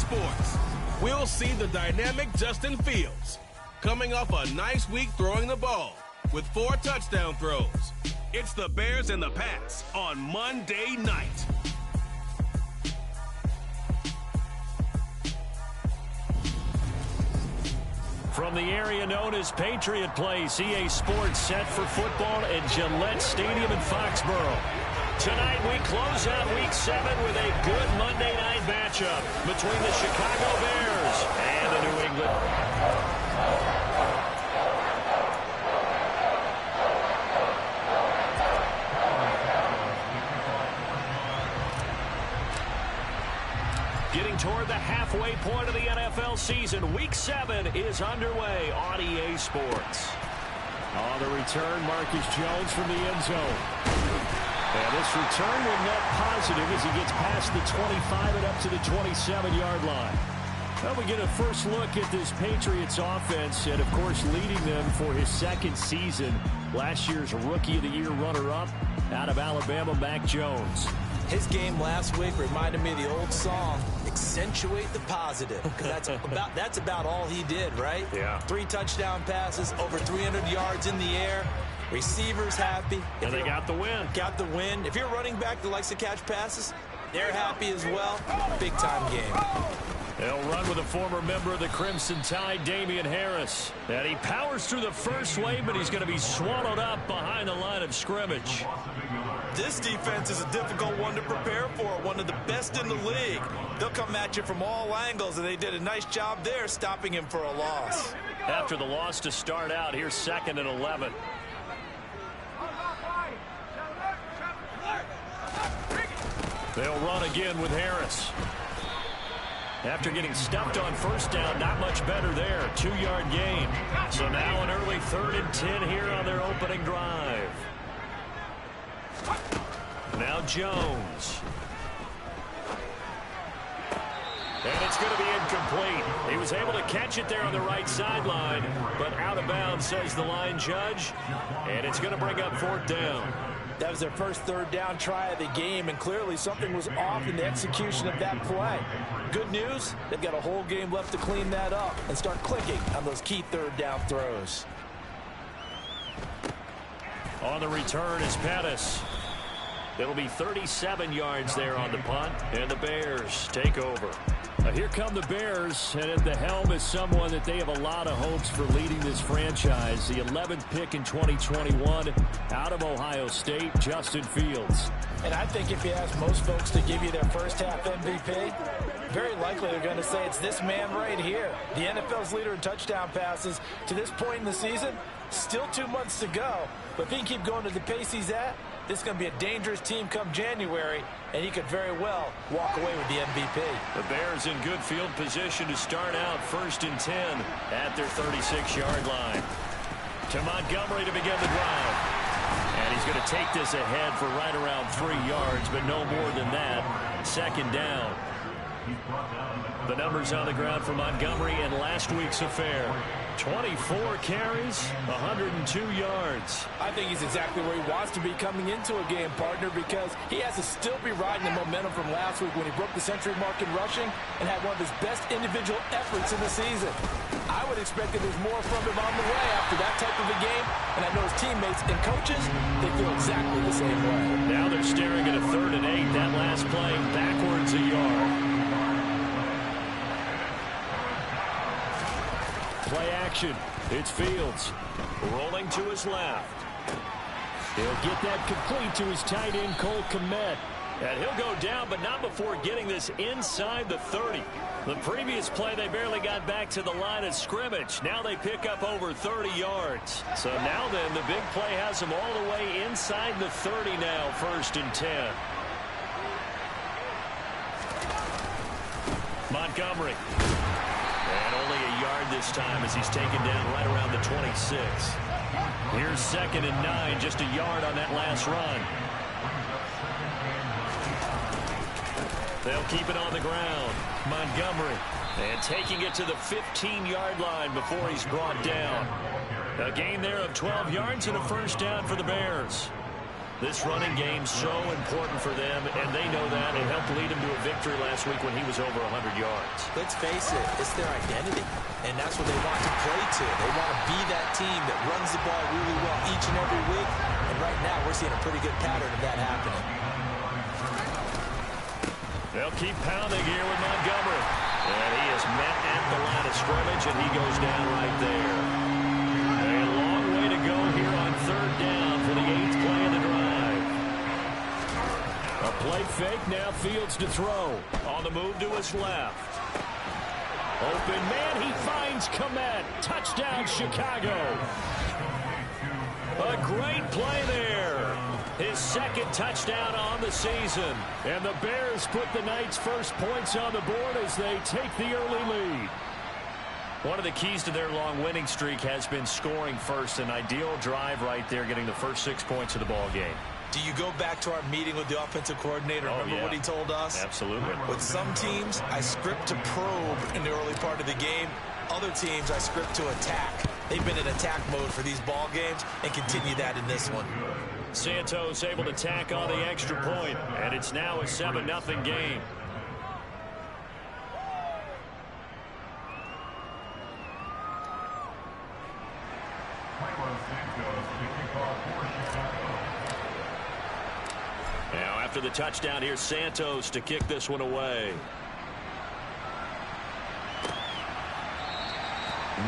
Sports. We'll see the dynamic Justin Fields coming off a nice week throwing the ball with 4 touchdown throws. It's the Bears and the Pats on Monday night. From the area known as Patriot Place, EA Sports set for football at Gillette Stadium in Foxborough. Tonight we close out Week 7 with a good Monday night matchup between the Chicago Bears and the New England. Getting toward the halfway point of the NFL season, Week 7 is underway on EA Sports. On the return, Marcus Jones from the end zone. And this return will net positive as he gets past the 25 and up to the 27-yard line. Well, we get a first look at this Patriots offense and, of course, leading them for his second season. Last year's Rookie of the Year runner-up out of Alabama, Mac Jones. His game last week reminded me of the old song, accentuate the positive. Because that's about all he did, right? Yeah. 3 touchdown passes, over 300 yards in the air. Receivers happy. And they got the win. Got the win. If you're running back that likes to catch passes, they're happy as well. Big-time game. They'll run with a former member of the Crimson Tide, Damian Harris. And he powers through the first wave, but he's going to be swallowed up behind the line of scrimmage. This defense is a difficult one to prepare for, one of the best in the league. They'll come at you from all angles, and they did a nice job there stopping him for a loss. After the loss to start out, here's 2nd and 11. They'll run again with Harris. After getting stuffed on first down, not much better there. 2-yard gain. So now an early 3rd and 10 here on their opening drive. Now Jones. And it's going to be incomplete. He was able to catch it there on the right sideline, but out of bounds, says the line judge. And it's going to bring up 4th down. That was their first 3rd down try of the game, and clearly something was off in the execution of that play. Good news, they've got a whole game left to clean that up and start clicking on those key 3rd down throws. On the return is Pettis. It'll be 37 yards there on the punt, and the Bears take over. Here come the Bears, and at the helm is someone that they have a lot of hopes for leading this franchise. The 11th pick in 2021 out of Ohio State, Justin Fields. And I think if you ask most folks to give you their first half MVP, very likely they're going to say it's this man right here. The NFL's leader in touchdown passes to this point in the season. Still 2 months to go, but if he can keep going at the pace he's at, this is going to be a dangerous team come January, and he could very well walk away with the MVP. The Bears in good field position to start out 1st and 10 at their 36-yard line. To Montgomery to begin the drive. And he's going to take this ahead for right around 3 yards, but no more than that. 2nd down. The numbers on the ground for Montgomery in last week's affair. 24 carries, 102 yards. I think he's exactly where he wants to be coming into a game, partner, because he has to still be riding the momentum from last week when he broke the century mark in rushing and had one of his best individual efforts in the season. I would expect that there's more from him on the way after that type of a game, and I know his teammates and coaches, they feel exactly the same way. Now they're staring at a 3rd and 8. That last play backwards a yard. Play action. It's Fields. Rolling to his left. He'll get that complete to his tight end, Cole Kmet. And he'll go down, but not before getting this inside the 30. The previous play, they barely got back to the line of scrimmage. Now they pick up over 30 yards. So now then, the big play has them all the way inside the 30 now, 1st and 10. Montgomery. And only a yard this time as he's taken down right around the 26. Here's 2nd and 9, just a yard on that last run. They'll keep it on the ground. Montgomery. And taking it to the 15-yard line before he's brought down. A gain there of 12 yards and a 1st down for the Bears. This running game's so important for them, and they know that. It helped lead them to a victory last week when he was over 100 yards. Let's face it, it's their identity, and that's what they want to play to. They want to be that team that runs the ball really well each and every week, and right now we're seeing a pretty good pattern of that happening. They'll keep pounding here with Montgomery. And he is met at the line of scrimmage, and he goes down right there. A long way to go here on third down for the 8th play of the drive. A play fake, now Fields to throw. On the move to his left. Open man, he finds Kmet. Touchdown, Chicago. A great play there. His second touchdown on the season. And the Bears put the Knights' first points on the board as they take the early lead. One of the keys to their long winning streak has been scoring first. An ideal drive right there, getting the first 6 points of the ball game. Do you go back to our meeting with the offensive coordinator? Remember what he told us? Absolutely. With some teams, I script to probe in the early part of the game. Other teams, I script to attack. They've been in attack mode for these ball games and continue that in this one. Santos able to tack on the extra point, and it's now a 7-0 game. Now after the touchdown, here's Santos to kick this one away.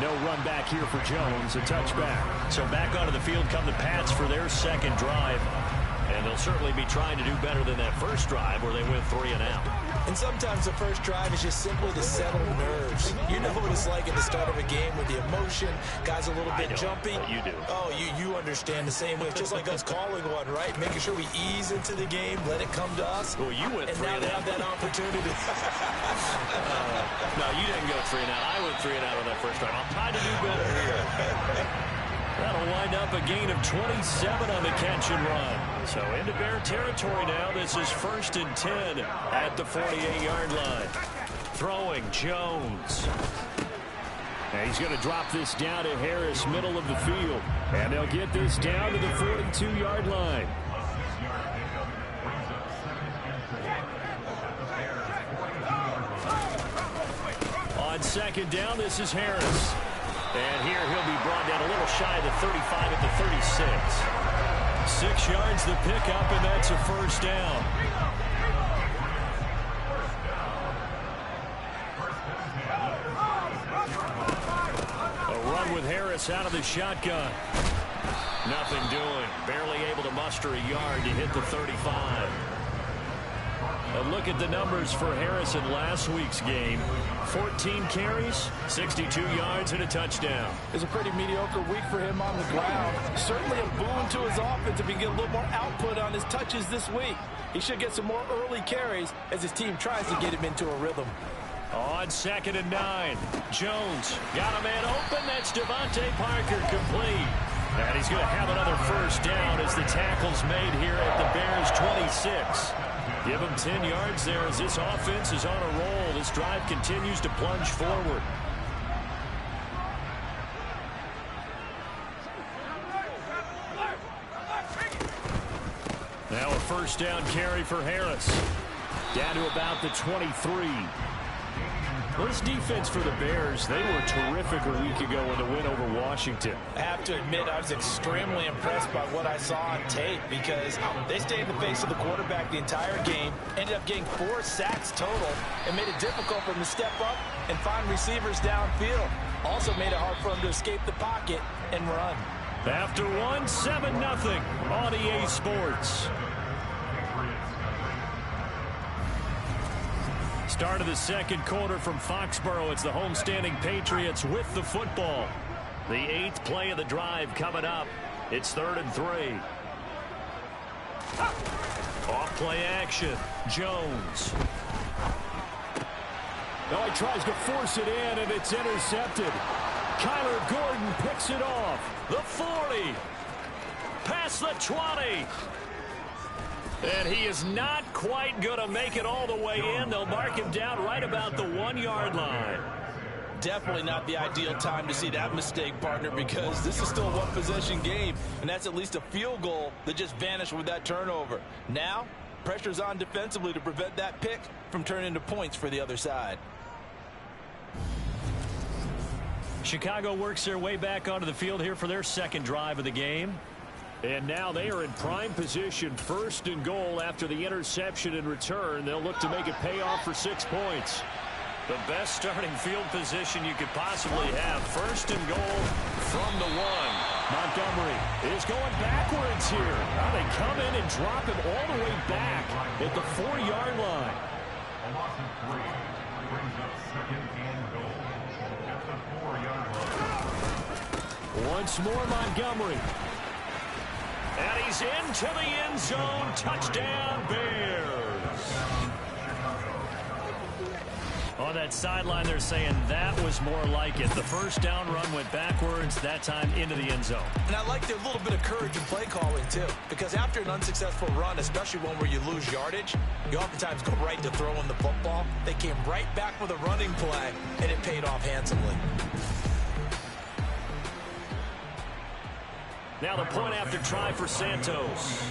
No run back here for Jones, a touchback. So back onto the field come the Pats for their second drive. And they'll certainly be trying to do better than that first drive where they went 3 and out. And sometimes the first drive is just simply to settle nerves. You know what it's like at the start of a game with the emotion, guys a little bit jumpy. You do. Oh, you understand the same way. It's just like us calling one, right? Making sure we ease into the game, let it come to us. Well, you went 3 and out. And now they have that opportunity. No, you didn't go 3 and out. I went 3 and out on that first drive. I'll try to do better here. That'll wind up a gain of 27 on the catch and run. So into Bear territory now. This is 1st and 10 at the 48-yard line. Throwing Jones. And he's going to drop this down to Harris, middle of the field. And they'll get this down to the 42-yard line. On second down, this is Harris. And here he'll be brought down a little shy of the 35 at the 36. 6 yards the pickup, and that's a first down. A run with Harris out of the shotgun. Nothing doing. Barely able to muster a yard to hit the 35. And look at the numbers for Harris in last week's game. 14 carries, 62 yards, and a touchdown. It's a pretty mediocre week for him on the ground. Certainly a boon to his offense if he can get a little more output on his touches this week. He should get some more early carries as his team tries to get him into a rhythm. On 2nd and 9, Jones got a man open. That's Devontae Parker complete. And he's going to have another first down as the tackle's made here at the Bears 26. Give him 10 yards there as this offense is on a roll. This drive continues to plunge forward. Now a first down carry for Harris. Down to about the 23. Well, this defense for the Bears, they were terrific a week ago in the win over Washington. I have to admit, I was extremely impressed by what I saw on tape because they stayed in the face of the quarterback the entire game, ended up getting 4 sacks total, and made it difficult for them to step up and find receivers downfield. Also made it hard for them to escape the pocket and run. After one, 7-0 on EA Sports. Start of the second quarter from Foxborough. It's the homestanding Patriots with the football. The 8th play of the drive coming up. It's 3rd and 3. Off play action. Jones. Now he tries to force it in, and it's intercepted. Kyler Gordon picks it off. The 40. Past the 20. And he is not quite going to make it all the way in. They'll mark him down right about the 1-yard line. Definitely not the ideal time to see that mistake, partner, because this is still a one-possession game, and that's at least a field goal that just vanished with that turnover. Now, pressure's on defensively to prevent that pick from turning into points for the other side. Chicago works their way back onto the field here for their second drive of the game. And now they are in prime position, 1st and goal after the interception and return. They'll look to make it pay off for 6 points. The best starting field position you could possibly have. 1st and goal from the 1. Montgomery is going backwards here. Now they come in and drop him all the way back at the 4-yard line. Once more, Montgomery. And he's into the end zone. Touchdown, Bears. On that sideline, they're saying that was more like it. The first down run went backwards, that time into the end zone. And I like their little bit of courage in play calling, too. Because after an unsuccessful run, especially one where you lose yardage, you oftentimes go right to throwing the football. They came right back with a running play, and it paid off handsomely. Now the point after try for Santos.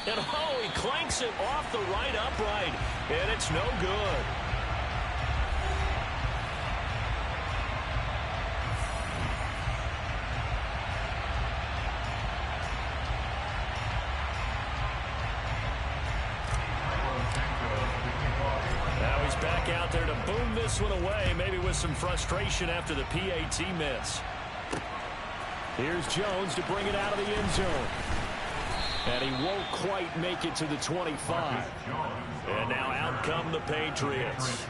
And oh, he clanks it off the right upright, and it's no good. Now he's back out there to boom this one away, maybe with some frustration after the PAT miss. Here's Jones to bring it out of the end zone. And he won't quite make it to the 25. And now out come the Patriots.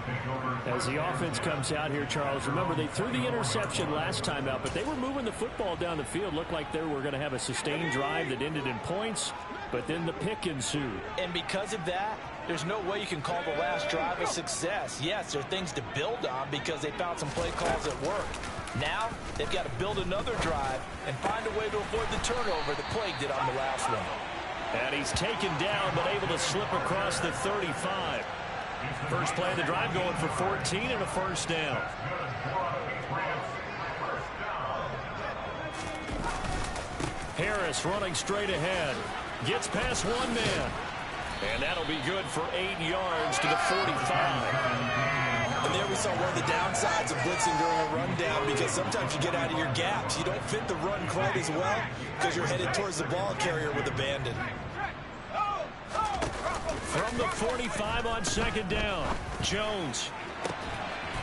As the offense comes out here, Charles, remember they threw the interception last time out, but they were moving the football down the field. Looked like they were going to have a sustained drive that ended in points, but then the pick ensued. And because of that, there's no way you can call the last drive a success. Yes, there are things to build on because they found some play calls that work. Now, they've got to build another drive and find a way to avoid the turnover that plagued it on the last one. And he's taken down, but able to slip across the 35. First play of the drive going for 14 and a first down. Harris running straight ahead. Gets past one man. And that'll be good for 8 yards to the 45. And there we saw one of the downsides of blitzing during a rundown, because sometimes you get out of your gaps. You don't fit the run quite as well because you're headed towards the ball carrier with abandon. From the 45 on second down, Jones.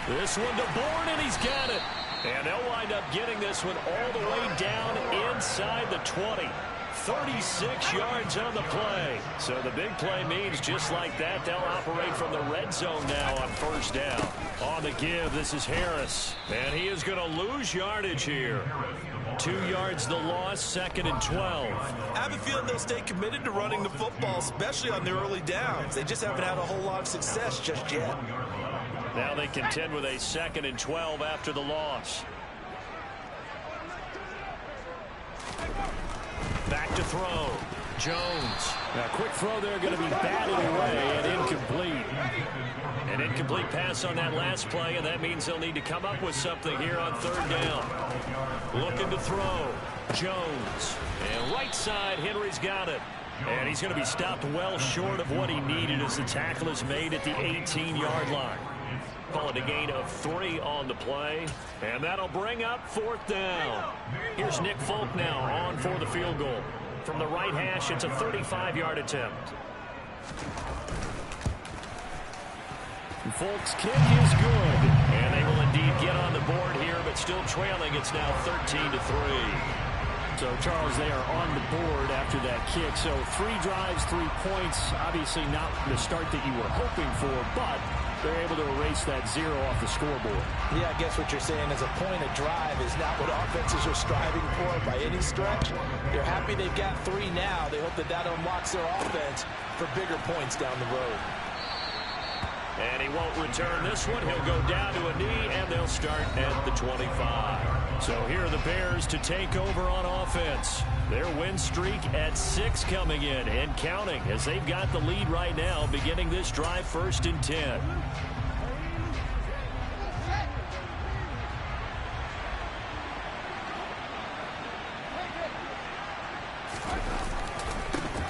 This one to Bourne, and he's got it. And they'll wind up getting this one all the way down inside the 20. 36 yards on the play. So the big play means just like that, they'll operate from the red zone now on first down. On the give, this is Harris. And he is going to lose yardage here. 2 yards the loss, 2nd and 12. I have a feeling they'll stay committed to running the football, especially on their early downs. They just haven't had a whole lot of success just yet. Now they contend with a 2nd and 12 after the loss. Back to throw. Jones. Now, quick throw there, going to be batted away and incomplete. An incomplete pass on that last play, and that means they'll need to come up with something here on third down. Looking to throw. Jones. And right side, Henry's got it. And he's going to be stopped well short of what he needed as the tackle is made at the 18-yard line. Call it a gain of 3 on the play. And that'll bring up fourth down. Here's Nick Folk now on for the field goal. From the right hash, it's a 35-yard attempt. Folk's kick is good. And they will indeed get on the board here, but still trailing. It's now 13-3. So, Charles, they are on the board after that kick. So 3 drives, 3 points. Obviously not the start that you were hoping for, but they're able to erase that 0 off the scoreboard. Yeah, I guess what you're saying is a point of drive is not what offenses are striving for by any stretch. They're happy they've got 3 now. They hope that that unlocks their offense for bigger points down the road. And he won't return this one. He'll go down to a knee, and they'll start at the 25. So here are the Bears to take over on offense. Their win streak at 6 coming in and counting as they've got the lead right now beginning this drive 1st and 10.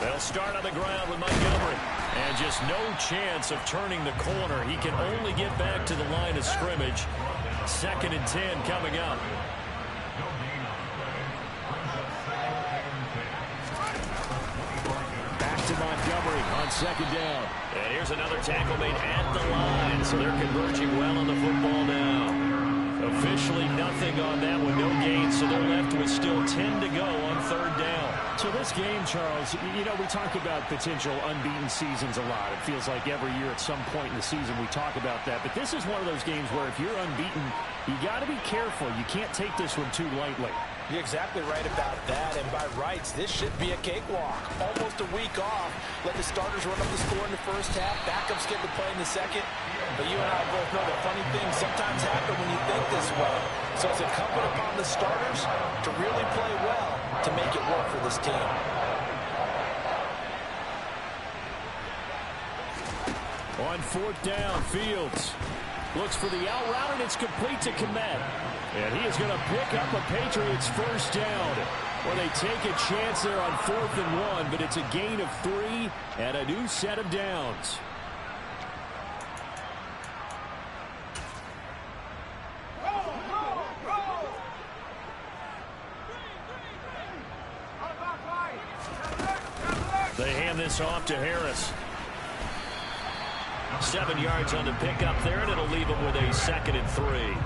They'll start on the ground with Montgomery. And just no chance of turning the corner. He can only get back to the line of scrimmage. 2nd and 10 coming up. Back to Montgomery on 2nd down. And here's another tackle made at the line. So they're converging well on the football now. Officially nothing on that one, no gain, so they're left with still 10 to go on 3rd down. So this game, Charles, you know, we talk about potential unbeaten seasons a lot. It feels like every year at some point in the season we talk about that. But this is one of those games where if you're unbeaten, you got to be careful. You can't take this one too lightly. You're exactly right about that, and by rights, this should be a cakewalk. Almost a week off. Let the starters run up the score in the first half. Backups get to play in the second. But you and I both know that funny things sometimes happen when you think this way. So it's incumbent upon the starters to really play well to make it work for this team. On 4th down, Fields looks for the out route, and it's complete to Kmet. And he is going to pick up a Patriots 1st down. Well, they take a chance there on 4th and 1, but it's a gain of 3 and a new set of downs. They hand this off to Harris. 7 yards on the pickup there, and it'll leave them with a 2nd and 3.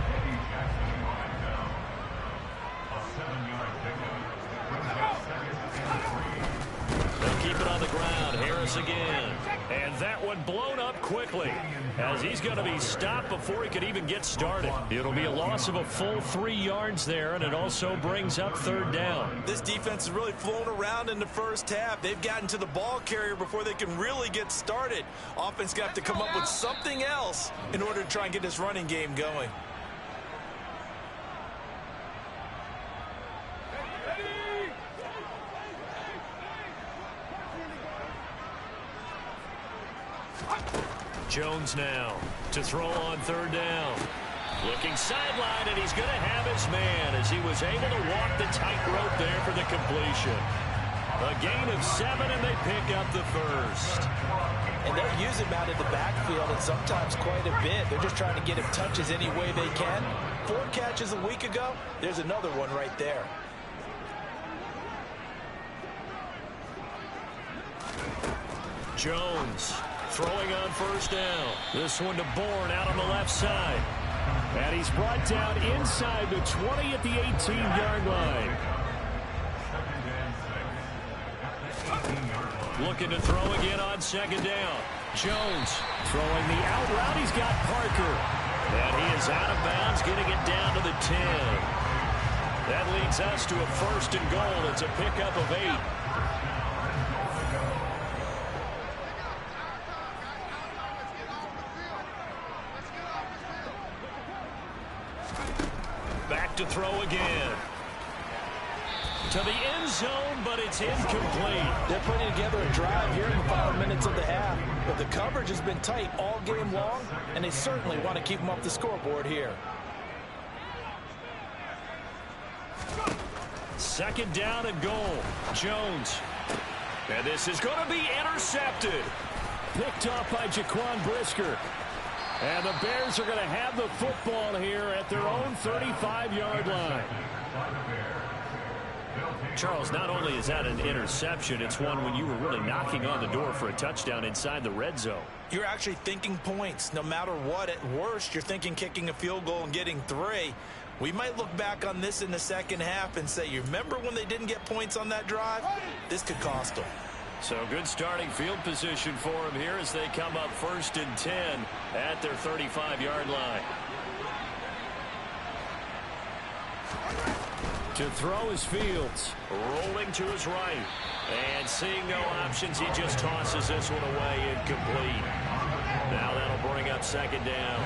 They'll keep it on the ground. Harris again. And that one blown up quickly as he's going to be stopped before he could even get started. It'll be a loss of a full 3 yards there, and it also brings up 3rd down. This defense has really flown around in the first half. They've gotten to the ball carrier before they can really get started. Offense got to come up with something else in order to try and get this running game going. Jones now to throw on 3rd down. Looking sideline, and he's going to have his man as he was able to walk the tightrope there for the completion. A gain of 7, and they pick up the 1st. And they'll use him out in the backfield, and sometimes quite a bit. They're just trying to get him touches any way they can. 4 catches a week ago. There's another one right there. Jones throwing on 1st down. This one to Bourne out on the left side. And he's brought down inside the 20 at the 18-yard line. Looking to throw again on 2nd down. Jones throwing the out route. He's got Parker. And he is out of bounds, getting it down to the 10. That leads us to a 1st and goal. It's a pickup of 8. Back to throw again. To the end zone, but it's incomplete. They're putting together a drive here in the final minutes of the half. But the coverage has been tight all game long, and they certainly want to keep them off the scoreboard here. 2nd down and goal. Jones. And this is going to be intercepted. Picked off by Jaquan Brisker. And the Bears are going to have the football here at their own 35-yard line. Charles, not only is that an interception, it's one when you were really knocking on the door for a touchdown inside the red zone. You're actually thinking points. No matter what, at worst, you're thinking kicking a field goal and getting 3. We might look back on this in the second half and say, you remember when they didn't get points on that drive? This could cost them. So good starting field position for them here as they come up 1st and 10 at their 35-yard line. To throw is Fields. Rolling to his right. And seeing no options, he just tosses this one away incomplete. Now that'll bring up 2nd down.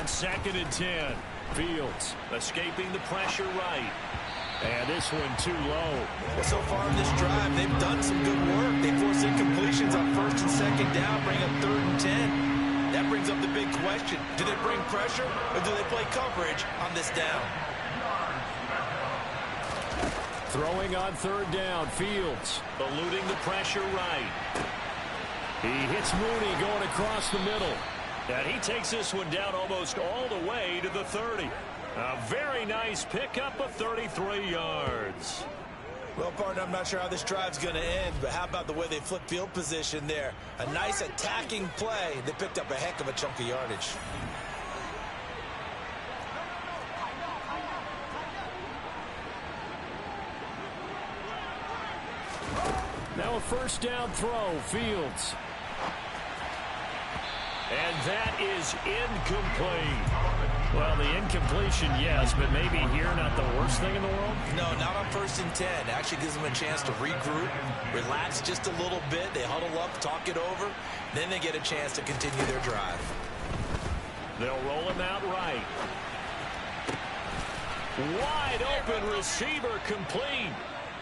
2nd and 10. Fields escaping the pressure right. And this one too low. Well, so far in this drive, they've done some good work. They forced incompletions on 1st and 2nd down, bring up 3rd and 10. That brings up the big question. Do they bring pressure or do they play coverage on this down? Throwing on 3rd down, Fields eluding the pressure right. He hits Mooney going across the middle. And he takes this one down almost all the way to the 30. A very nice pickup of 33 yards. Well, partner, I'm not sure how this drive's going to end, but how about the way they flip field position there? A nice attacking play. They picked up a heck of a chunk of yardage. Now a 1st down throw, Fields. And that is incomplete. Well, the incompletion, yes, but maybe here not the worst thing in the world? No, not on 1st and 10. It actually gives them a chance to regroup, relax just a little bit. They huddle up, talk it over. Then they get a chance to continue their drive. They'll roll him out right. Wide open receiver complete.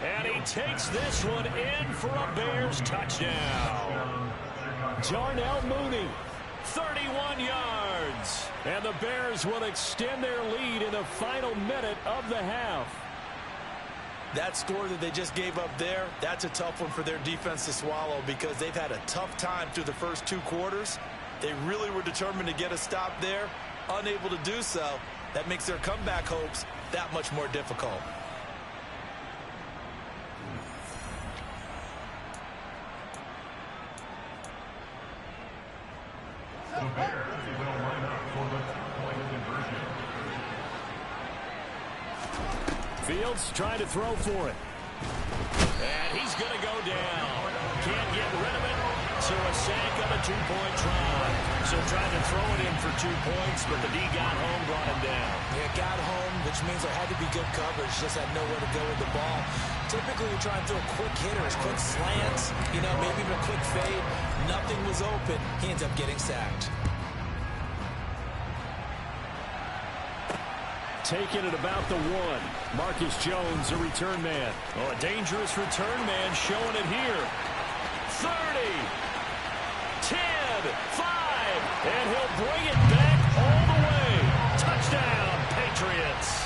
And he takes this one in for a Bears touchdown. Darnell Mooney, 31 yards. And the Bears will extend their lead in the final minute of the half. That score that they just gave up there, that's a tough one for their defense to swallow because they've had a tough time through the first 2 quarters. They really were determined to get a stop there, unable to do so. That makes their comeback hopes that much more difficult. The Bears will line up for the 2-point conversion. Fields trying to throw for it. And he's going to go down. Can't get rid of it. So a sack on a 2-point try. So trying to throw it in for 2 points, but the D got home, brought him down. Yeah, got home, which means there had to be good coverage. Just had nowhere to go with the ball. Typically, we try and throw quick hitters, quick slants, maybe even a quick fade. Nothing was open. He ends up getting sacked. Taking it about the 1. Marcus Jones, a return man. Oh, a dangerous return man showing it here. 30, 10, 5, and he'll bring it back all the way. Touchdown, Patriots.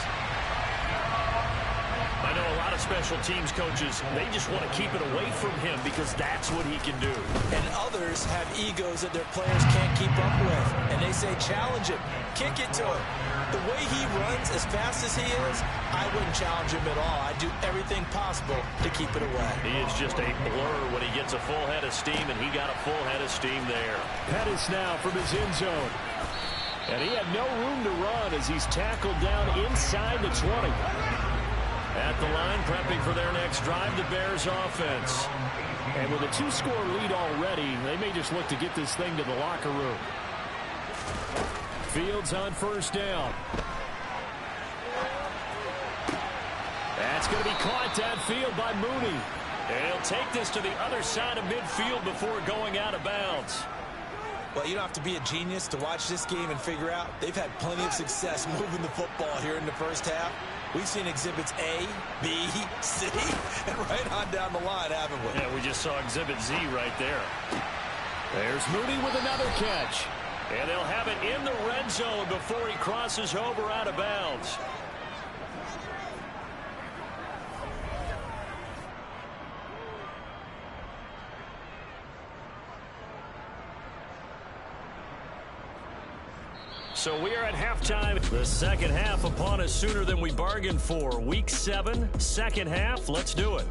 I know a lot of special teams coaches, they just want to keep it away from him because that's what he can do. And others have egos that their players can't keep up with. And they say, challenge him, kick it to him. The way he runs as fast as he is, I wouldn't challenge him at all. I'd do everything possible to keep it away. He is just a blur when he gets a full head of steam, and he got a full head of steam there. Pettis now from his end zone. And he had no room to run as he's tackled down inside the 20. At the line, prepping for their next drive, the Bears offense. And with a 2-score lead already, they may just look to get this thing to the locker room. Fields on 1st down. That's going to be caught downfield by Mooney. And he'll take this to the other side of midfield before going out of bounds. Well, you don't have to be a genius to watch this game and figure out they've had plenty of success moving the football here in the first half. We've seen exhibits A, B, C, and right on down the line, haven't we? Yeah, we just saw exhibit Z right there. There's Mooney with another catch. And they'll have it in the red zone before he crosses over out of bounds. So we are at halftime. The second half upon us sooner than we bargained for. Week 7, second half. Let's do it.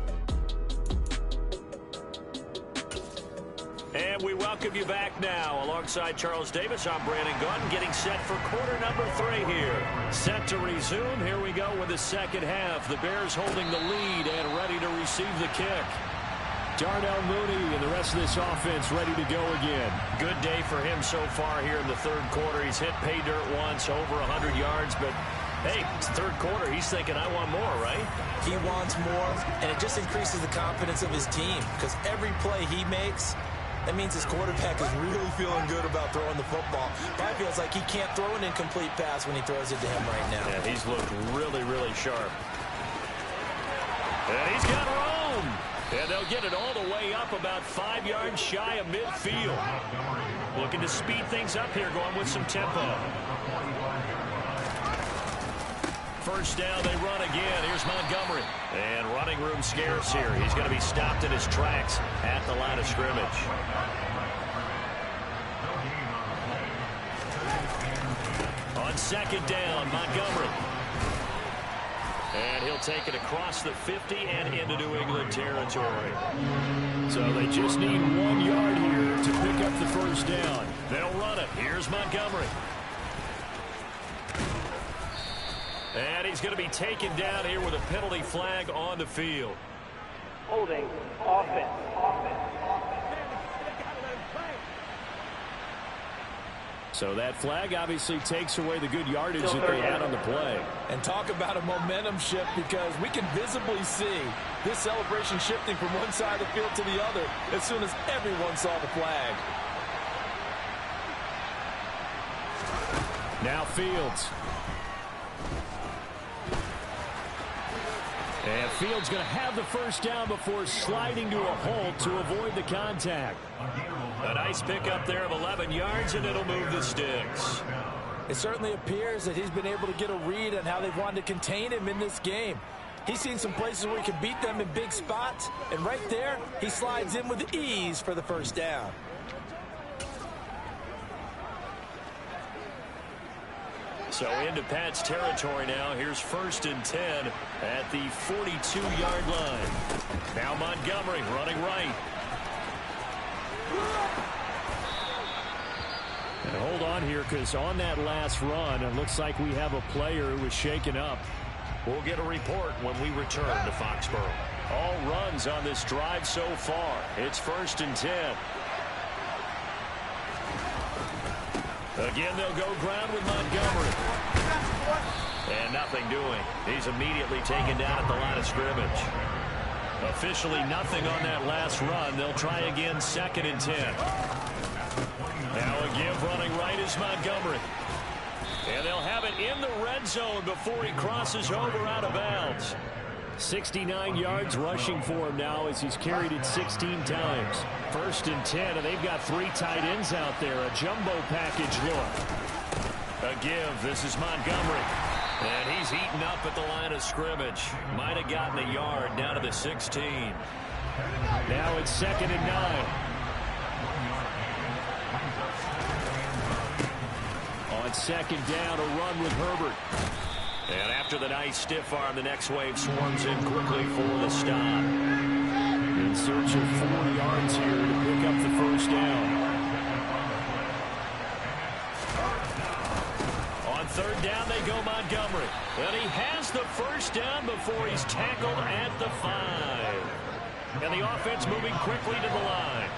And we welcome you back now. Alongside Charles Davis, I'm Brandon Gunn, getting set for quarter number 3 here. Set to resume. Here we go with the second half. The Bears holding the lead and ready to receive the kick. Darnell Mooney and the rest of this offense ready to go again. Good day for him so far here in the third quarter. He's hit pay dirt once, over 100 yards, but hey, it's the third quarter. He's thinking, I want more, right? He wants more, and it just increases the confidence of his team because every play he makes, that means his quarterback is really feeling good about throwing the football. Probably feels like he can't throw an incomplete pass when he throws it to him right now. Yeah, he's looked really, really sharp. And he's got room. And they'll get it all the way up about 5 yards shy of midfield. Looking to speed things up here, going with some tempo. First down, they run again. Here's Montgomery. And running room scarce here. He's going to be stopped in his tracks at the line of scrimmage. On second down, Montgomery. And he'll take it across the 50 and into New England territory. So they just need 1 yard here to pick up the first down. They'll run it. Here's Montgomery. And he's going to be taken down here with a penalty flag on the field. Holding offense. So that flag obviously takes away the good yardage that they had on the play. And talk about a momentum shift, because we can visibly see this celebration shifting from one side of the field to the other as soon as everyone saw the flag. Now Fields. And Fields going to have the first down before sliding to a halt to avoid the contact. A nice pickup there of 11 yards, and it'll move the sticks. It certainly appears that he's been able to get a read on how they've wanted to contain him in this game. He's seen some places where he can beat them in big spots, and right there, he slides in with ease for the first down. So into Pat's territory now. Here's 1st and 10 at the 42-yard line. Now Montgomery running right. And hold on here, because on that last run, it looks like we have a player who was shaken up. We'll get a report when we return to Foxborough. All runs on this drive so far. It's 1st and 10. Again, they'll go ground with Montgomery. And nothing doing. He's immediately taken down at the line of scrimmage. Officially nothing on that last run. They'll try again, 2nd and 10. Now a give running right is Montgomery. And they'll have it in the red zone before he crosses over out of bounds. 69 yards rushing for him now as he's carried it 16 times. 1st and 10, and they've got 3 tight ends out there. A jumbo package look. A give. This is Montgomery. And he's eaten up at the line of scrimmage. Might have gotten a yard down to the 16. Now it's 2nd and 9. On 2nd down, a run with Herbert. And after the nice stiff arm, the next wave swarms in quickly for the stop. In search of 4 yards here to pick up the first down. On 3rd down, they go Montgomery. And he has the first down before he's tackled at the 5. And the offense moving quickly to the line.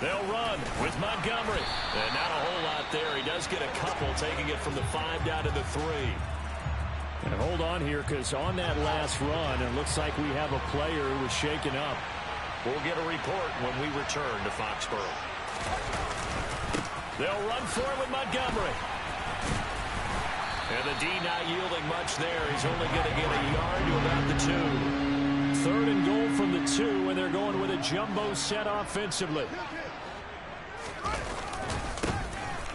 They'll run with Montgomery. And not a whole lot there. He does get a couple, taking it from the 5 down to the 3. And hold on here, because on that last run, it looks like we have a player who was shaken up. We'll get a report when we return to Foxborough. They'll run for it with Montgomery. And the D not yielding much there. He's only going to get a yard to about the 2. 3rd and goal from the 2, and they're going with a jumbo set offensively.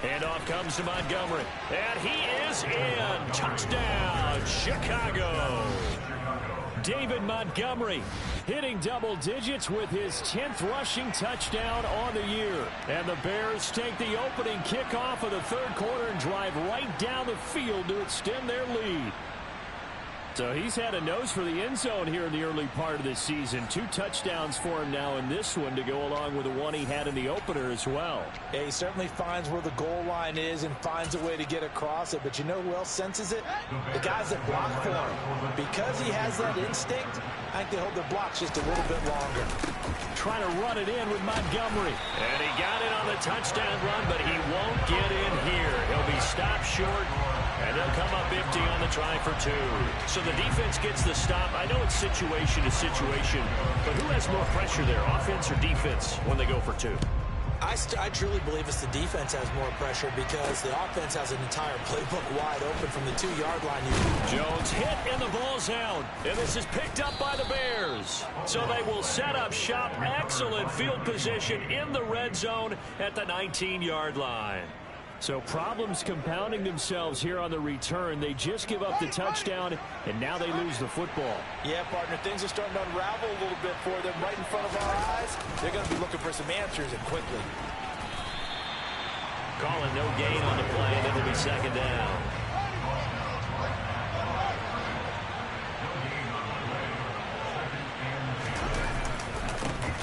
Handoff comes to Montgomery. And he is in. Touchdown, Chicago. David Montgomery hitting double digits with his 10th rushing touchdown on the year. And the Bears take the opening kickoff of the 3rd quarter and drive right down the field to extend their lead. So he's had a nose for the end zone here in the early part of this season. 2 touchdowns for him now in this one to go along with the one he had in the opener as well. Yeah, he certainly finds where the goal line is and finds a way to get across it. But you know who else senses it? The guys that block for him. Because he has that instinct, I think they hold their blocks just a little bit longer. Trying to run it in with Montgomery. And he got it on the touchdown run, but he won't get in here. He'll be stopped short And they'll come up empty on the try for 2. So the defense gets the stop. I know it's situation to situation, but who has more pressure there, offense or defense, when they go for 2? I truly believe it's the defense has more pressure because the offense has an entire playbook wide open from the 2-yard line. Jones hit and the ball's out. And this is picked up by the Bears. So they will set up shop. Excellent field position in the red zone at the 19-yard line. So problems compounding themselves here on the return. They just give up the touchdown, and now they lose the football. Yeah, partner, things are starting to unravel a little bit for them right in front of our eyes. They're going to be looking for some answers, and quickly. Calling no gain on the play, and it'll be second down.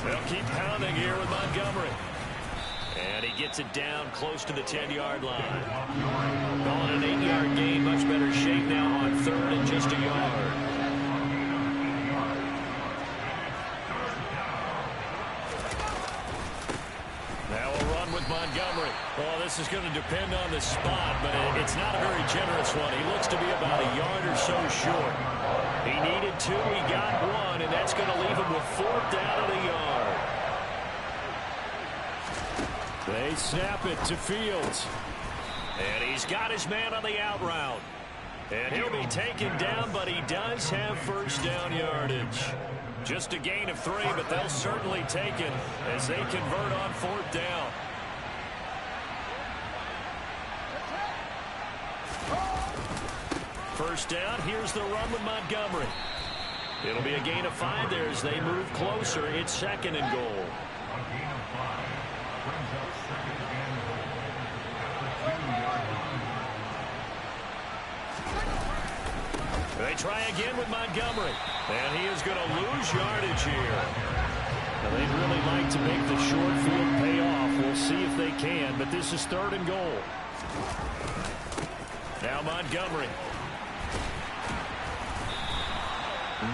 They'll keep pounding here with Montgomery. And he gets it down close to the 10-yard line. Calling an 8-yard gain, much better shape now on 3rd and just a yard. Now a run with Montgomery. Well, this is going to depend on the spot, but it's not a very generous one. He looks to be about a yard or so short. He needed 2, he got 1, and that's going to leave him with 4th down at a yard. They snap it to Fields. And he's got his man on the out route. And he'll be taken down, but he does have first down yardage. Just a gain of 3, but they'll certainly take it as they convert on 4th down. First down, here's the run with Montgomery. It'll be a gain of 5 there as they move closer. It's 2nd and goal. They try again with Montgomery. And he is going to lose yardage here. Now, they'd really like to make the short field pay off. We'll see if they can, but this is 3rd and goal. Now Montgomery.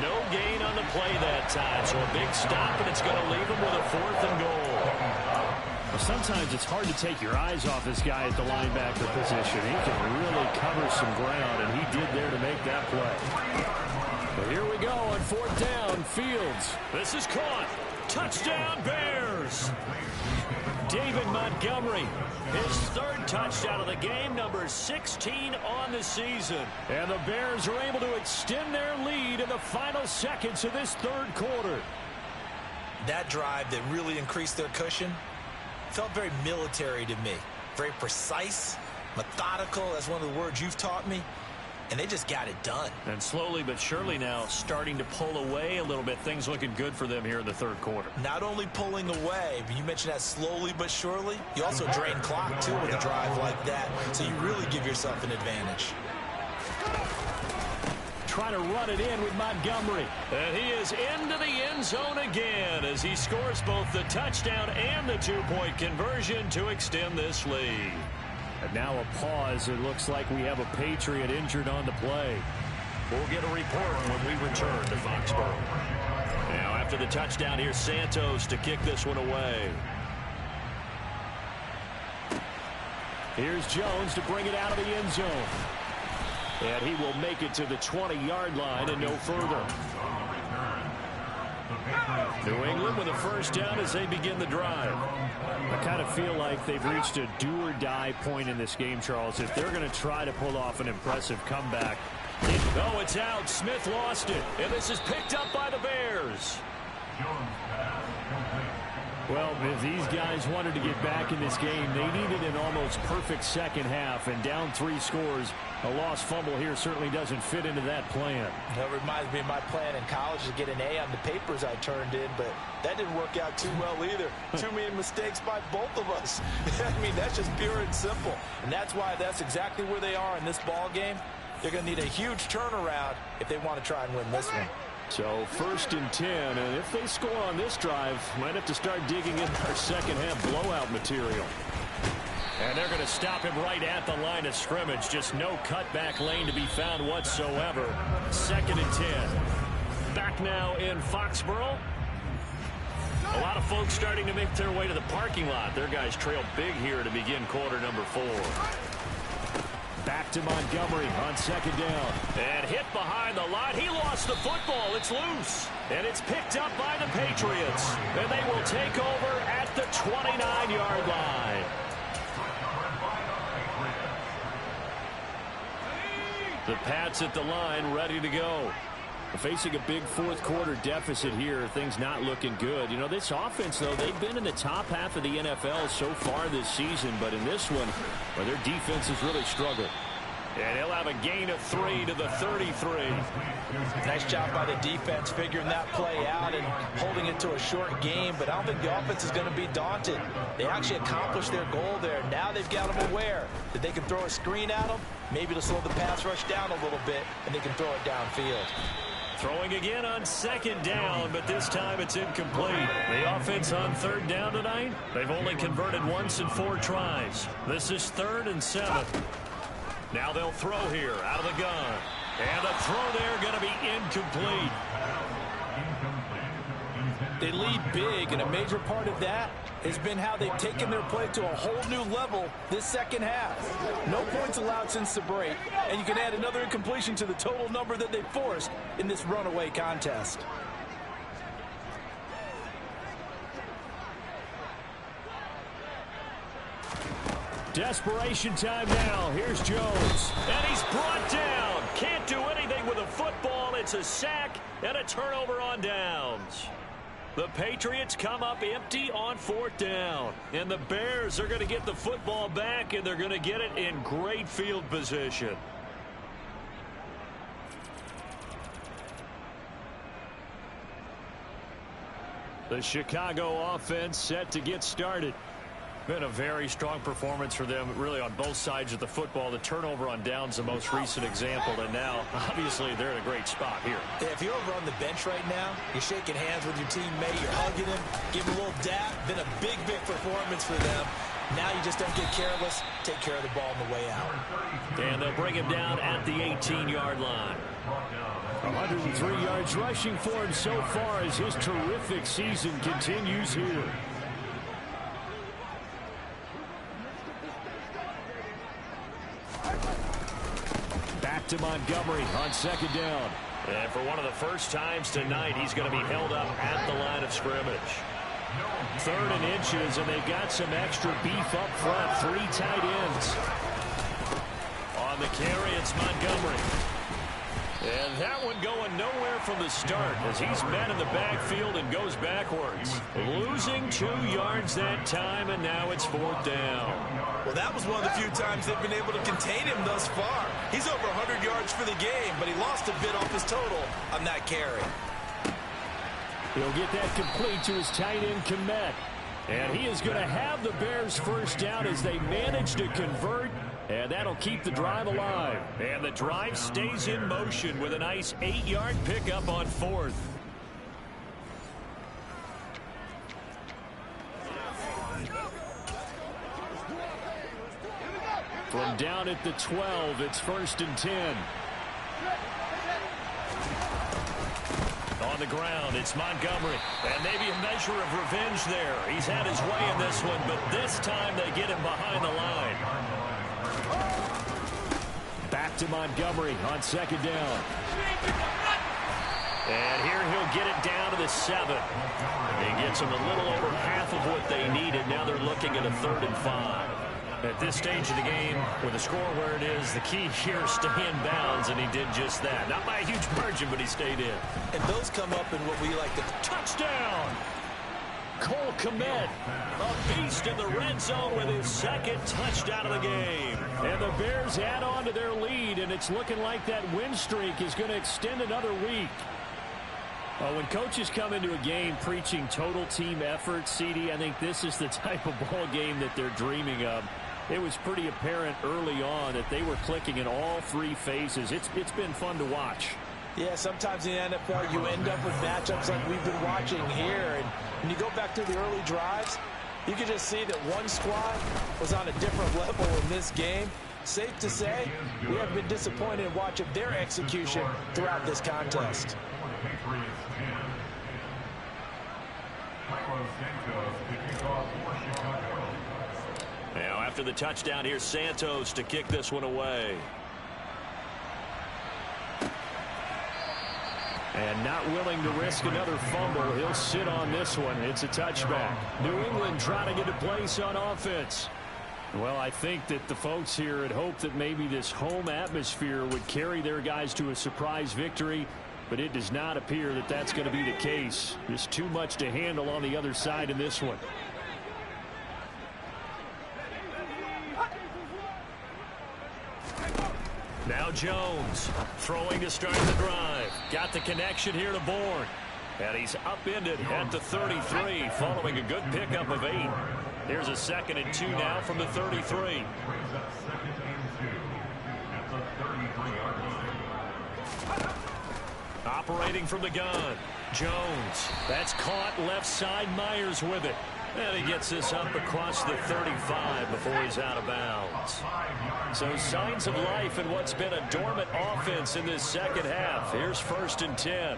No gain on the play that time, so a big stop, and it's going to leave him with a 4th and goal. Well, sometimes it's hard to take your eyes off this guy at the linebacker position. He can really cover some ground, and he did there to make that play. But here we go on 4th down. Fields. This is caught. Touchdown, Bears. David Montgomery. His 3rd touchdown of the game, number 16 on the season. And the Bears are able to extend their lead in the final seconds of this 3rd quarter. That drive that really increased their cushion felt very military to me. Very precise, methodical. That's one of the words you've taught me. And they just got it done. And slowly but surely now starting to pull away a little bit. Things looking good for them here in the 3rd quarter. Not only pulling away, but you mentioned that slowly but surely. You also drain clock, too, with a drive like that. So you really give yourself an advantage. Trying to run it in with Montgomery. And he is into the end zone again as he scores both the touchdown and the 2-point conversion to extend this lead. And now a pause. It looks like we have a Patriot injured on the play. We'll get a report when we return to Foxborough. Now after the touchdown, here's Santos to kick this one away. Here's Jones to bring it out of the end zone. And he will make it to the 20-yard line and no further. New England with a first down as they begin the drive. I kind of feel like they've reached a do-or-die point in this game, Charles. If they're going to try to pull off an impressive comeback. Oh, it's out. Smith lost it. And this is picked up by the Bears. Well, if these guys wanted to get back in this game, they needed an almost perfect second half. And down 3 scores, a lost fumble here certainly doesn't fit into that plan. That reminds me of my plan in college to get an A on the papers I turned in, but that didn't work out too well either. Too many mistakes by both of us. I mean, that's just pure and simple. And that's why that's exactly where they are in this ball game. They're going to need a huge turnaround if they want to try and win this one. So 1st and 10, and if they score on this drive, might have to start digging in our second half blowout material. And they're going to stop him right at the line of scrimmage. Just no cutback lane to be found whatsoever. 2nd and 10. Back now in Foxborough. A lot of folks starting to make their way to the parking lot. Their guys trail big here to begin quarter number 4. Back to Montgomery on second down. And hit behind the line. He lost the football. It's loose. And it's picked up by the Patriots. And they will take over at the 29-yard line. The Pats at the line, ready to go. Facing a big fourth-quarter deficit here. Things not looking good. You know, this offense, though, they've been in the top half of the NFL so far this season. But in this one, well, their defense has really struggled. And he'll have a gain of 3 to the 33. Nice job by the defense figuring that play out and holding it to a short game. But I don't think the offense is going to be daunted. They actually accomplished their goal there. Now they've got them aware that they can throw a screen at them, maybe to slow the pass rush down a little bit, and they can throw it downfield. Throwing again on second down, but this time it's incomplete. The offense on third down tonight, they've only converted once in 4 tries. This is 3rd and 7. Now they'll throw here out of the gun. And the throw there going to be incomplete. They lead big, and a major part of that has been how they've taken their play to a whole new level this second half. No points allowed since the break, and you can add another incompletion to the total number that they forced in this runaway contest. Desperation time now. Here's Jones. And he's brought down. Can't do anything with a football. It's a sack and a turnover on downs. The Patriots come up empty on 4th down. And the Bears are going to get the football back, and they're going to get it in great field position. The Chicago offense set to get started. Been a very strong performance for them, really, on both sides of the football. The turnover on downs, the most recent example, and now, obviously, they're in a great spot here. Yeah, if you're over on the bench right now, you're shaking hands with your teammate, you're hugging him, giving him a little dap. Been a big performance for them. Now you just don't get careless. Take care of the ball on the way out. And they'll bring him down at the 18-yard line. 103 yards rushing for him so far as his terrific season continues here. Back to Montgomery on second down. And for one of the first times tonight, he's going to be held up at the line of scrimmage. 3rd and inches, and they've got some extra beef up front. 3 tight ends. On the carry, it's Montgomery. And that one going nowhere from the start as he's met in the backfield and goes backwards. Losing 2 yards that time, and now it's 4th down. Well, that was one of the few times they've been able to contain him thus far. He's over 100 yards for the game, but he lost a bit off his total on that carry. He'll get that complete to his tight end, Kmet. And he is going to have the Bears first down as they manage to convert. And that'll keep the drive alive. And the drive stays in motion with a nice 8-yard pickup on 4th. From down at the 12, it's 1st and 10. On the ground, it's Montgomery. And maybe a measure of revenge there. He's had his way in this one, but this time they get him behind the line. Back to Montgomery on second down. And here he'll get it down to the 7. He gets them a little over half of what they needed. Now they're looking at a 3rd and 5. At this stage of the game, with the score where it is, the key here is stay in bounds, and he did just that. Not by a huge margin, but he stayed in. And those come up in what we like to touchdown. Cole Kmet, a beast in the red zone with his 2nd touchdown of the game. And the Bears add on to their lead, and it's looking like that win streak is going to extend another week. When coaches come into a game preaching total team effort, CD, I think this is the type of ball game that they're dreaming of. It was pretty apparent early on that they were clicking in all 3 phases. It's been fun to watch. Yeah, sometimes in the NFL you end up with matchups like we've been watching here. And when you go back to the early drives, you can just see that one squad was on a different level in this game. Safe to say, we have been disappointed in watching their execution throughout this contest. Now after the touchdown, here's Santos to kick this one away. And not willing to risk another fumble. He'll sit on this one. It's a touchback. New England trying to get a place on offense. Well, I think that the folks here had hoped that maybe this home atmosphere would carry their guys to a surprise victory, but it does not appear that that's going to be the case. Just too much to handle on the other side in this one. Now Jones throwing to start the drive. Got the connection here to Bourne. And he's upended at the 33 following a good pickup of 8. Here's a 2nd and 2 now from the 33. Operating from the gun. Jones. That's caught left side. Myers with it. And he gets this up across the 35 before he's out of bounds. So signs of life in what's been a dormant offense in this second half. Here's 1st and 10.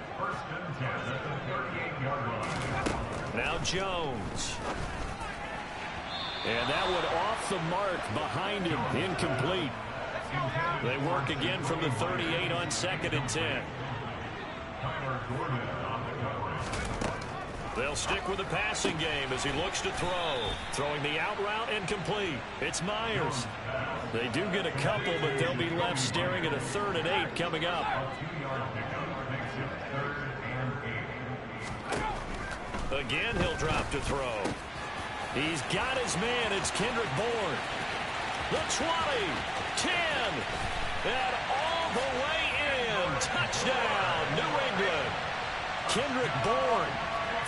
Now Jones. And that one off the mark behind him. Incomplete. They work again from the 38 on 2nd and 10. They'll stick with the passing game as he looks to throw. Throwing the out route incomplete. It's Myers. They do get a couple, but they'll be left staring at a 3rd and 8 coming up. Again, he'll drop to throw. He's got his man. It's Kendrick Bourne. The 20, 10, and all the way in. Touchdown, New England. Kendrick Bourne.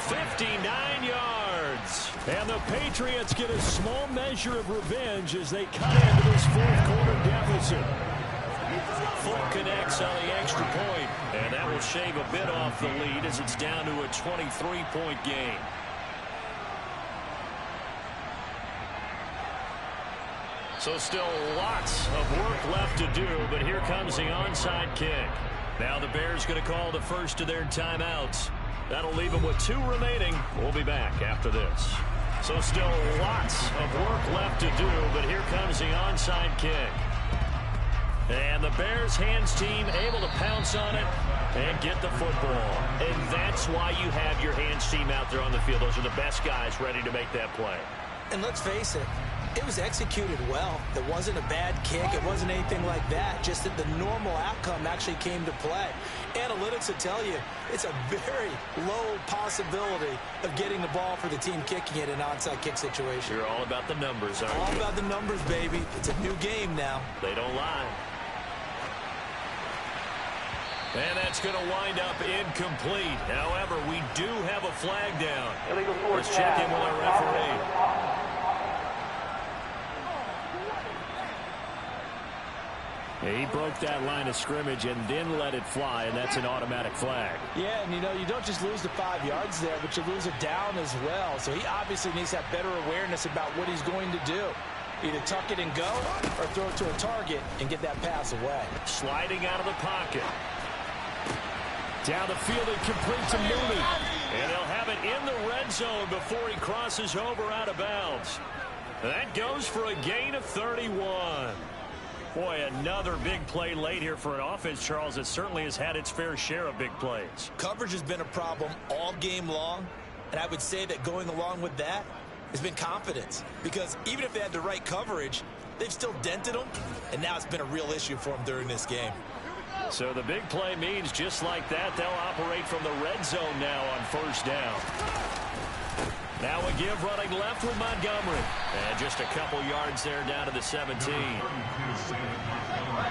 59 yards. And the Patriots get a small measure of revenge as they cut into this 4th quarter deficit. Full connects on the extra point, and that will shave a bit off the lead as it's down to a 23-point game. So still lots of work left to do, but here comes the onside kick. Now the Bears going to call the first of their timeouts. That'll leave them with 2 remaining. We'll be back after this. So still lots of work left to do, but here comes the onside kick. And the Bears hands team able to pounce on it and get the football. And that's why you have your hands team out there on the field. Those are the best guys ready to make that play. And let's face it, it was executed well. It wasn't a bad kick. It wasn't anything like that. Just that the normal outcome actually came to play. Analytics will tell you it's a very low possibility of getting the ball for the team kicking it in an onside kick situation. You're all about the numbers, aren't you? All about the numbers, baby. It's a new game now. They don't lie. And that's going to wind up incomplete. However, we do have a flag down. Let's check in with our referee. He broke that line of scrimmage and then let it fly, and that's an automatic flag. Yeah, and you don't just lose the 5 yards there, but you lose it down as well. So he obviously needs to have better awareness about what he's going to do. Either tuck it and go or throw it to a target and get that pass away. Sliding out of the pocket. Down the field and complete to Mooney. And they'll have it in the red zone before he crosses over out of bounds. That goes for a gain of 31. Boy, another big play late here for an offense, Charles, that certainly has had its fair share of big plays. Coverage has been a problem all game long, and I would say that going along with that has been confidence. Because even if they had the right coverage, they've still dented them, and now it's been a real issue for them during this game. So the big play means just like that, they'll operate from the red zone now on 1st down. Now a give running left with Montgomery. And just a couple yards there down to the 17.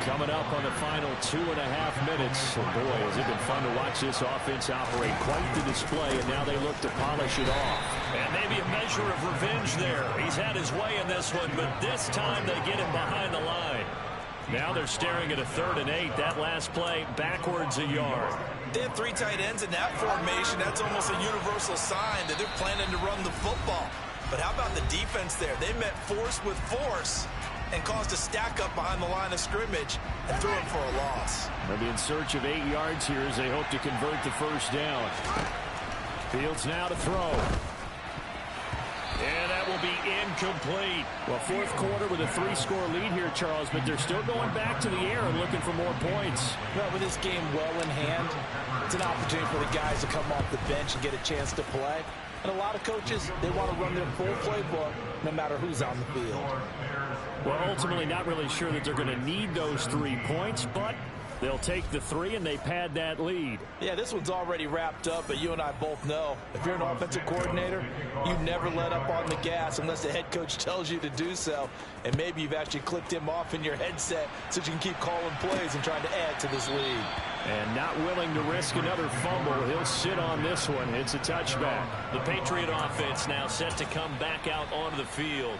Coming up on the final 2.5 minutes. Oh boy, has it been fun to watch this offense operate. Quite the display, and now they look to polish it off. And maybe a measure of revenge there. He's had his way in this one, but this time they get him behind the line. Now they're staring at a 3rd and 8. That last play backwards a yard. They have 3 tight ends in that formation. That's almost a universal sign that they're planning to run the football. But how about the defense there? They met force with force and caused a stack up behind the line of scrimmage and threw him for a loss. They'll be in search of 8 yards here as they hope to convert the 1st down. Fields now to throw. And that will be incomplete. Well, fourth quarter with a 3-score lead here, Charles, but they're still going back to the air and looking for more points. Well, with this game well in hand, it's an opportunity for the guys to come off the bench and get a chance to play. And a lot of coaches, they want to run their full playbook no matter who's on the field. Well, ultimately not really sure that they're going to need those 3 points, but they'll take the 3 and they pad that lead. Yeah, this one's already wrapped up, but you and I both know if you're an offensive coordinator, you never let up on the gas unless the head coach tells you to do so. And maybe you've actually clicked him off in your headset so you can keep calling plays and trying to add to this lead. And not willing to risk another fumble. He'll sit on this one. It's a touchback. The Patriot offense now set to come back out onto the field.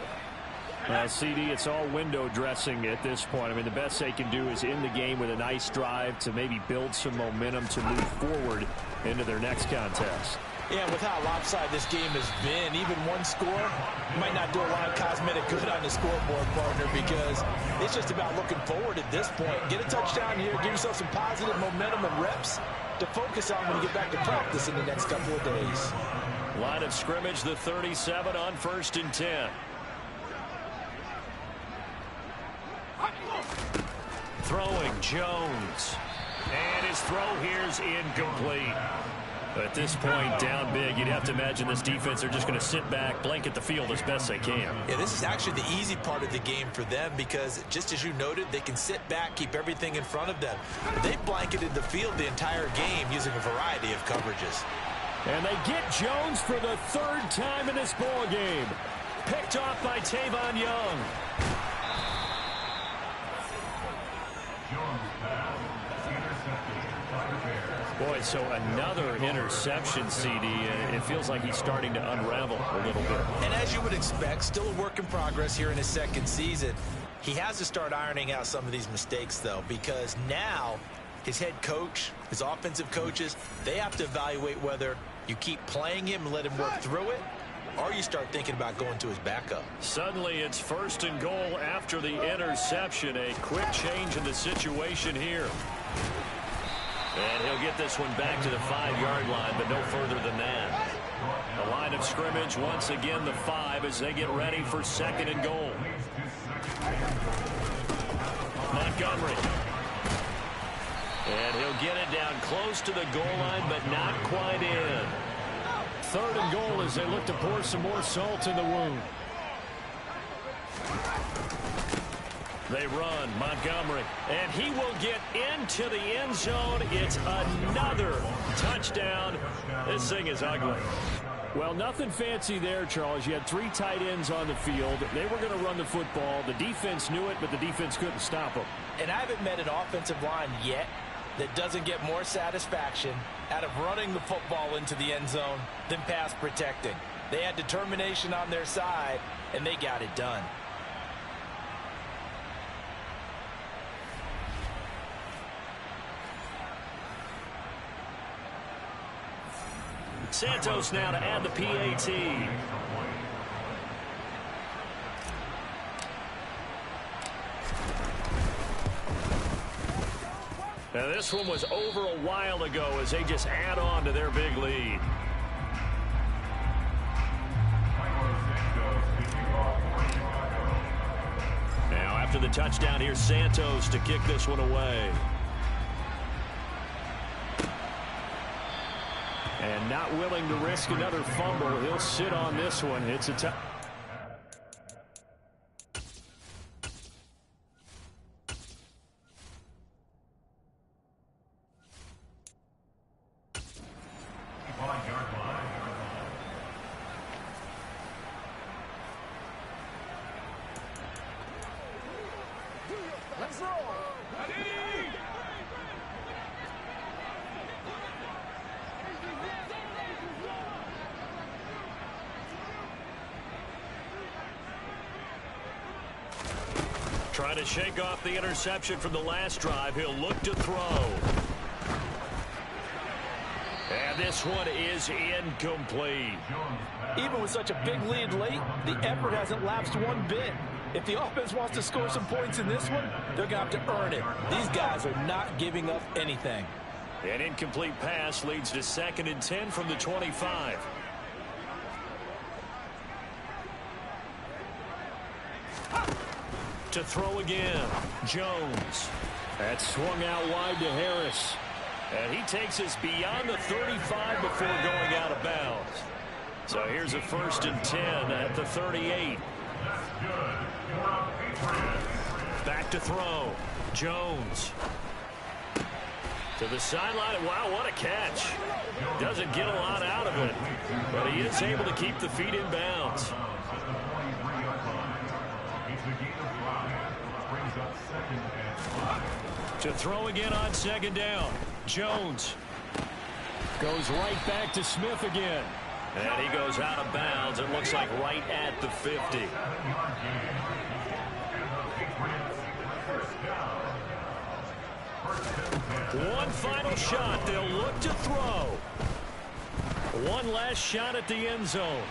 CD, it's all window dressing at this point. I mean, the best they can do is end the game with a nice drive to maybe build some momentum to move forward into their next contest. Yeah, with how lopsided this game has been, even one score might not do a lot of cosmetic good on the scoreboard, partner, because it's just about looking forward at this point. Get a touchdown here, give yourself some positive momentum and reps to focus on when you get back to practice in the next couple of days. Line of scrimmage, the 37 on 1st and 10. Throwing Jones. And his throw here's incomplete. At this point, down big, you'd have to imagine this defense, they're just going to sit back, blanket the field as best they can. Yeah, this is actually the easy part of the game for them because, just as you noted, they can sit back, keep everything in front of them. They blanketed the field the entire game using a variety of coverages. And they get Jones for the 3rd time in this ball game. Picked off by Tavon Young. Boy, so another interception, CD. It feels like he's starting to unravel a little bit. And as you would expect, still a work in progress here in his 2nd season. He has to start ironing out some of these mistakes, though, because now his head coach, his offensive coaches, they have to evaluate whether you keep playing him and let him work through it, or you start thinking about going to his backup. Suddenly it's 1st and goal after the interception. A quick change in the situation here. And he'll get this one back to the 5-yard line, but no further than that. The line of scrimmage, once again, the 5 as they get ready for 2nd and goal. Montgomery. And he'll get it down close to the goal line, but not quite in. 3rd and goal as they look to pour some more salt in the wound. They run, Montgomery, and he will get into the end zone. It's another touchdown. This thing is ugly. Well, nothing fancy there, Charles. You had 3 tight ends on the field. They were going to run the football. The defense knew it, but the defense couldn't stop them. And I haven't met an offensive line yet that doesn't get more satisfaction out of running the football into the end zone than pass protecting. They had determination on their side, and they got it done. Santos now to add the PAT. Now this one was over a while ago as they just add on to their big lead. Now after the touchdown, here's Santos to kick this one away. And not willing to risk another fumble. He'll sit on this one. It's a tough. Let's roll. Trying to shake off the interception from the last drive. He'll look to throw. And this one is incomplete. Even with such a big lead late, the effort hasn't lapsed one bit. If the offense wants to score some points in this one, they're going to have to earn it. These guys are not giving up anything. An incomplete pass leads to 2nd and 10 from the 25. To throw again, Jones. That's swung out wide to Harris. And he takes us beyond the 35 before going out of bounds. So here's a 1st and 10 at the 38. Back to throw. Jones. To the sideline. Wow, what a catch. Doesn't get a lot out of it, but he is able to keep the feet in bounds. To throw again on 2nd down. Jones goes right back to Smith again. And he goes out of bounds. It looks like right at the 50. One final shot. They'll look to throw. One last shot at the end zone.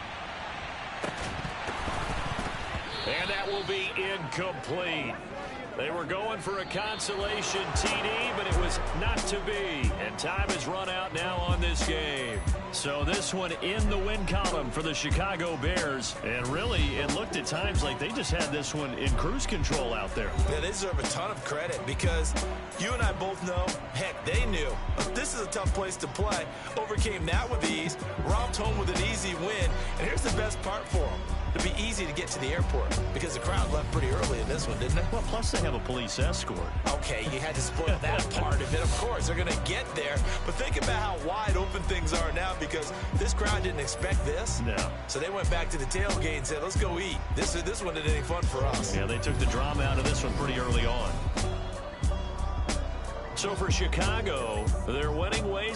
And that will be incomplete. They were going for a consolation TD, but it was not to be. And time has run out now on this game. So this one in the win column for the Chicago Bears. And really, it looked at times like they just had this one in cruise control out there. Yeah, they deserve a ton of credit because you and I both know, heck, they knew. This is a tough place to play. Overcame that with ease, romped home with an easy win. And here's the best part for them. It'd be easy to get to the airport because the crowd left pretty early in this one, didn't it? Well, plus they have a police escort. Okay, you had to spoil that part of it. Of course, they're going to get there. But think about how wide open things are now because this crowd didn't expect this. No. So they went back to the tailgate and said, let's go eat. This one isn't any fun for us. Yeah, they took the drama out of this one pretty early on. So for Chicago, they're winning ways.